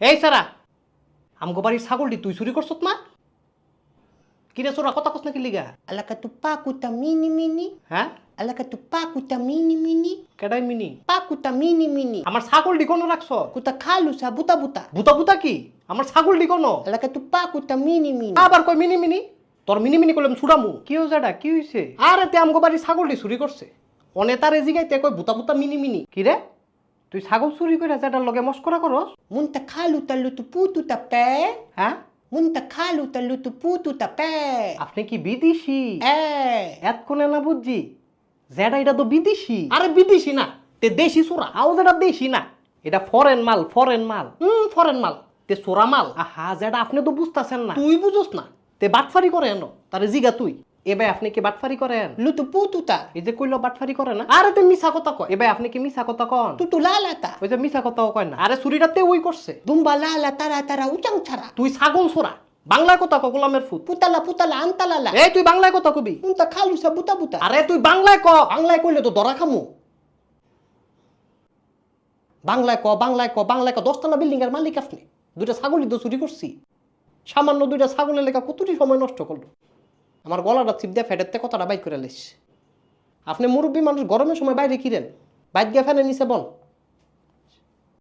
এই সারা আমগো বাড়ির ছাগলটি তুই চুরি করছত না? কিরে চোরা কথা কস নাকি লিগা? Alaka tu pakuta mini mini. হ্যাঁ Alaka tu pakuta mini mini. কেডাই মিনি? Pakuta mini mini. আমার ছাগলটি কোনো রাখছ? Kuta kalu sa buta buta. বুতা বুতা কি? আমার ছাগলটি কোনো? Alaka tu pakuta mini mini. আবার কই মিনি মিনি? তোর মিনি মিনি করলাম ছুড়ামু। কি হইছে এটা? কি হইছে? আরে তে আমগো বাড়ির ছাগলটি চুরি করছে। অনে তারে জিগাইতে কই বুতা বুতা মিনি মিনি। কি রে? তুই ছাগল চুরি কইরা যেটার লগে মস্করা করস? Munta kalu ta lutu putu ta pe. হ্যাঁ? Munta kalu ta lutu putu ta pe. আপনি কি বিদেশি? এতক্ষণে না বুঝছি যেটা এটা তো বিদেশি। আরে বিদেশি না, তে দেশি চোরা। আও যেটা দেশি না, এটা ফরেন মাল, ফরেন মাল। ফরেন মাল, তে চোরা মাল। আহা, যেটা আপনি তো বুঝতাছেন না। তুই বুঝোস না, তে বাটফারি করে এনো। তারে জিগা তুই। এবার আপনি কি বাটফারি করেন? Lutu putu ta. এই যে কইলো বাটফারি করে না। আরে তুই মিছা কথা কয়। এবার আপনি কি মিছা কথা কন? Tutu lala ta. ওই যে মিছা কথাও কয় না। আরে চুরিটাতে ওই করছে। Dumba lala tara tara uchang chara. তুই ছাগল চোরা। বাংলায় কথা ক, গোলামের ফুট। Putala putala antalala. এই তুই বাংলায় কথা কবি। Munta kalu sa buta buta. আরে তুই বাংলায় ক। বাংলায় কইলে তো ধরা খামু। বাংলায় ক, বাংলায় ক, বাংলায় ক। 10তলা বিল্ডিং এর মালিক আপনি। দুইটা ছাগলই তো চুরি করছি। সামান্য দুইটা ছাগলের লেখা কতটি সময় নষ্ট করলো। আমার গলাটা চিপ দিয়ে ফেটেতে কথাটা বাইক করে লেস। আপনি মুরব্বী মানুষ, গরমের সময় বাইরে কিরেন? বাইক গিয়ে ফ্যানের নিচে বল।